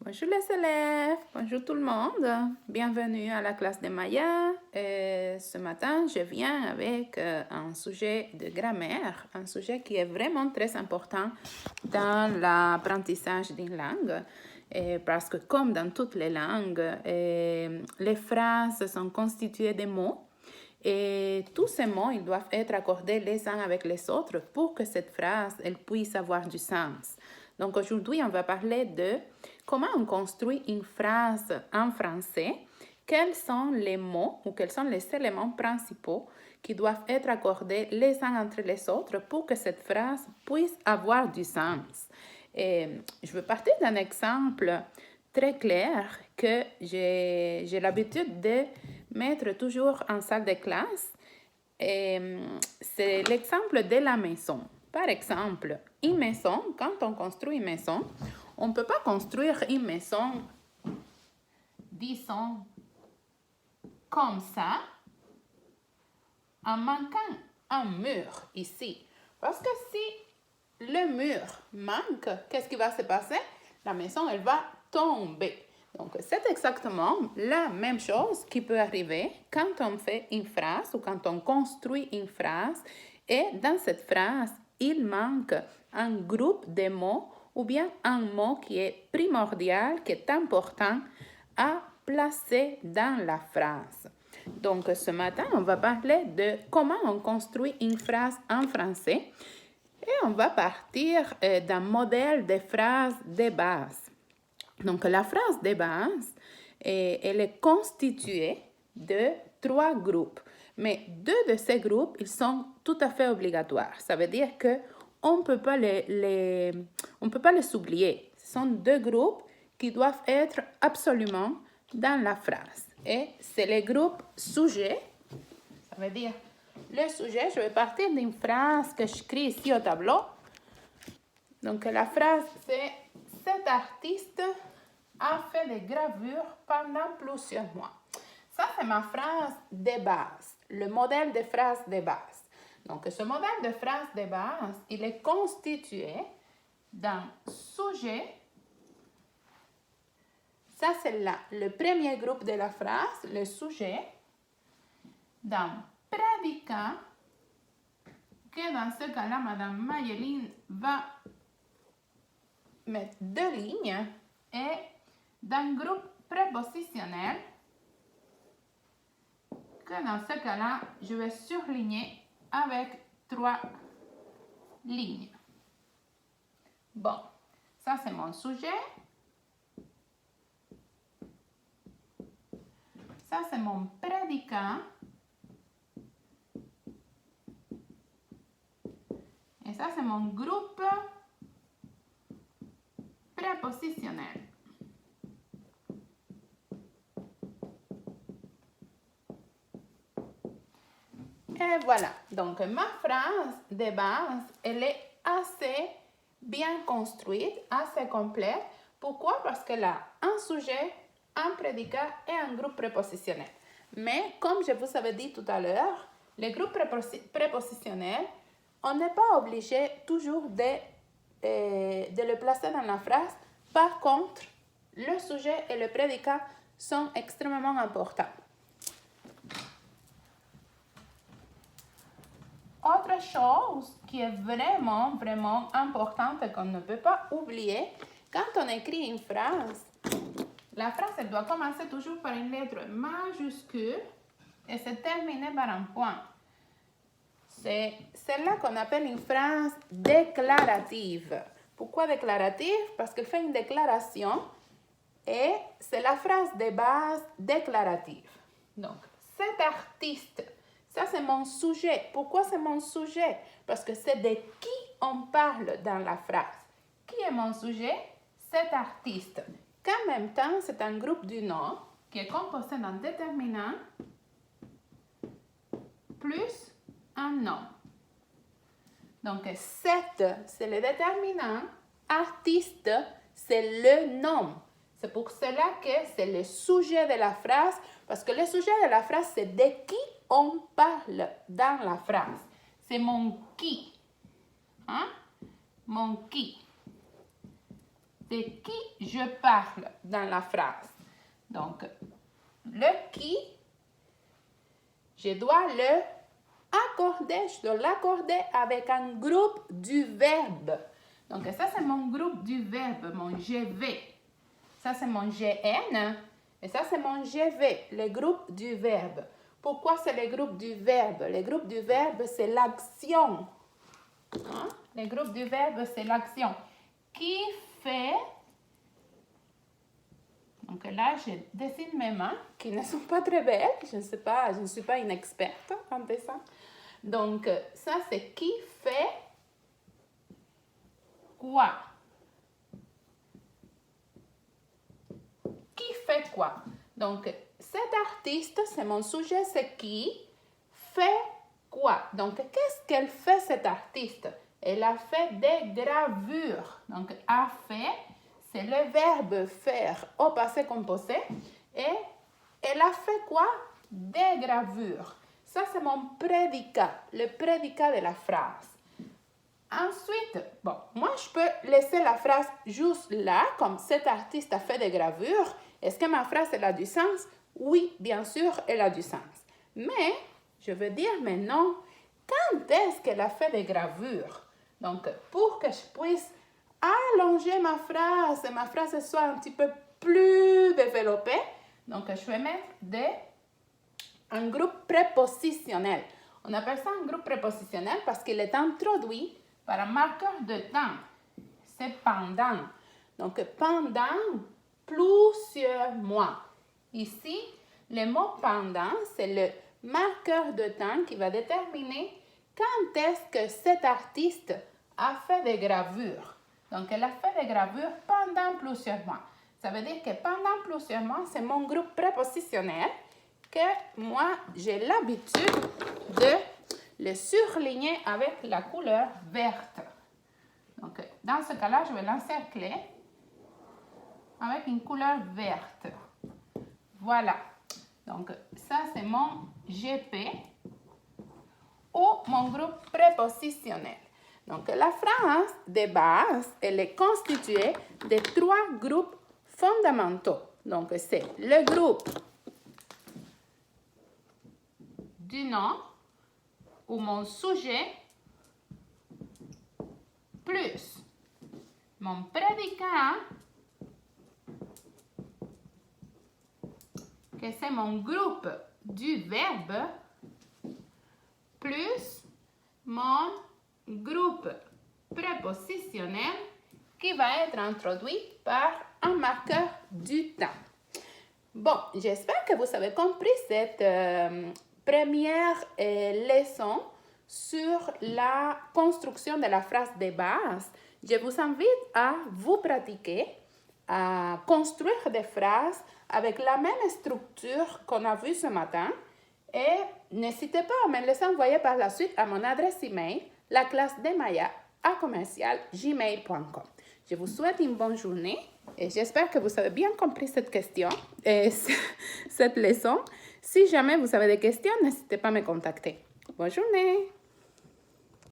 Bonjour les élèves, bonjour tout le monde, bienvenue à la classe de Maya. Ce matin, je viens avec un sujet de grammaire, un sujet qui est vraiment très important dans l'apprentissage d'une langue. Parce que comme dans toutes les langues, les phrases sont constituées de mots. Et tous ces mots, ils doivent être accordés les uns avec les autres pour que cette phrase, elle puisse avoir du sens. Donc aujourd'hui, on va parler de comment on construit une phrase en français, quels sont les mots ou quels sont les éléments principaux qui doivent être accordés les uns entre les autres pour que cette phrase puisse avoir du sens. Et je veux partir d'un exemple très clair que j'ai l'habitude de mettre toujours en salle de classe. C'est l'exemple de la maison. Par exemple, une maison, quand on construit une maison, on ne peut pas construire une maison, disons, comme ça, en manquant un mur ici. Parce que si le mur manque, qu'est-ce qui va se passer? La maison, elle va tomber. Donc, c'est exactement la même chose qui peut arriver quand on fait une phrase ou quand on construit une phrase et dans cette phrase, il manque un groupe de mots ou bien un mot qui est primordial, qui est important à placer dans la phrase. Donc, ce matin, on va parler de comment on construit une phrase en français et on va partir d'un modèle de phrase de base. Donc, la phrase de base, elle est constituée de 3 groupes. Mais 2 de ces groupes, ils sont tout à fait obligatoires. Ça veut dire qu'on ne peut pas les oublier. Ce sont 2 groupes qui doivent être absolument dans la phrase. Et c'est le groupe sujet. Ça veut dire le sujet. Je vais partir d'une phrase que j'écris ici au tableau. Donc, la phrase, c'est « Cet artiste a fait des gravures pendant plusieurs mois. » Ça, c'est ma phrase de base, le modèle de phrase de base. Donc, ce modèle de phrase de base, il est constitué d'un sujet. Ça, c'est le premier groupe de la phrase, le sujet, d'un prédicat, que dans ce cas-là, Madame Mayeline va mettre 2 lignes, et d'un groupe prépositionnel, que dans ce cas-là, je vais surligner avec 3 lignes. Bon, ça c'est mon sujet. Ça c'est mon prédicat. Et ça c'est mon groupe prépositionnel. Et voilà, donc ma phrase de base, elle est assez bien construite, assez complète. Pourquoi? Parce qu'elle a un sujet, un prédicat et un groupe prépositionnel. Mais comme je vous avais dit tout à l'heure, les groupes prépositionnels, on n'est pas obligé toujours de le placer dans la phrase. Par contre, le sujet et le prédicat sont extrêmement importants. Autre chose qui est vraiment importante et qu'on ne peut pas oublier, quand on écrit une phrase, la phrase elle doit commencer toujours par une lettre majuscule et se terminer par un point. C'est celle-là qu'on appelle une phrase déclarative. Pourquoi déclarative? Parce qu'elle fait une déclaration et c'est la phrase de base déclarative. Donc, cet artiste, ça c'est mon sujet. Pourquoi c'est mon sujet? Parce que c'est de qui on parle dans la phrase. Qui est mon sujet? Cet artiste. Qu'en même temps, c'est un groupe du nom qui est composé d'un déterminant plus un nom. Donc, cet, c'est le déterminant. Artiste, c'est le nom. C'est pour cela que c'est le sujet de la phrase, parce que le sujet de la phrase, c'est de qui on parle dans la phrase. C'est mon qui. Hein? Mon qui. de qui je parle dans la phrase. Donc, le qui, je dois l'accorder avec un groupe du verbe. Donc, ça, c'est mon groupe du verbe, mon je vais. Ça, c'est mon GN. Et ça, c'est mon je vais, le groupe du verbe. Pourquoi c'est le groupe du verbe? Le groupe du verbe, c'est l'action. Hein? Le groupe du verbe, c'est l'action. Qui fait... Donc là, je dessine mes mains qui ne sont pas très belles. Je ne suis pas une experte en dessin. Donc, ça, c'est qui fait quoi? Qui fait quoi? Donc, cet artiste, c'est mon sujet, c'est qui fait quoi? Donc, qu'est-ce qu'elle fait, cet artiste? Elle a fait des gravures. Donc, a fait, c'est le verbe faire au passé composé. Et elle a fait quoi? Des gravures. Ça, c'est mon prédicat, le prédicat de la phrase. Ensuite, bon, moi, je peux laisser la phrase juste là, comme cet artiste a fait des gravures. Est-ce que ma phrase, elle a du sens? Oui, bien sûr, elle a du sens. Mais, je veux dire maintenant, quand est-ce qu'elle a fait des gravures? Donc, pour que je puisse allonger ma phrase et ma phrase soit un petit peu plus développée, donc je vais mettre un groupe prépositionnel. On appelle ça un groupe prépositionnel parce qu'il est introduit par un marqueur de temps. C'est pendant. Donc, pendant plusieurs mois. Ici, le mot pendant, c'est le marqueur de temps qui va déterminer quand est-ce que cet artiste a fait des gravures. Donc, elle a fait des gravures pendant plusieurs mois. Ça veut dire que pendant plusieurs mois, c'est mon groupe prépositionnel que moi, j'ai l'habitude de le surligner avec la couleur verte. Donc, dans ce cas-là, je vais l'encercler avec une couleur verte. Voilà. Donc, ça, c'est mon GP ou mon groupe prépositionnel. Donc, la phrase de base, elle est constituée de 3 groupes fondamentaux. Donc, c'est le groupe du nom ou mon sujet plus mon prédicat, que c'est mon groupe du verbe, plus mon groupe prépositionnel qui va être introduit par un marqueur du temps. Bon, j'espère que vous avez compris cette première leçon sur la construction de la phrase de base. Je vous invite à vous pratiquer, à construire des phrases avec la même structure qu'on a vue ce matin. Et n'hésitez pas à me les envoyer par la suite à mon adresse email, laclassedemaya@gmail.com. Je vous souhaite une bonne journée et j'espère que vous avez bien compris cette question et cette leçon. Si jamais vous avez des questions, n'hésitez pas à me contacter. Bonne journée!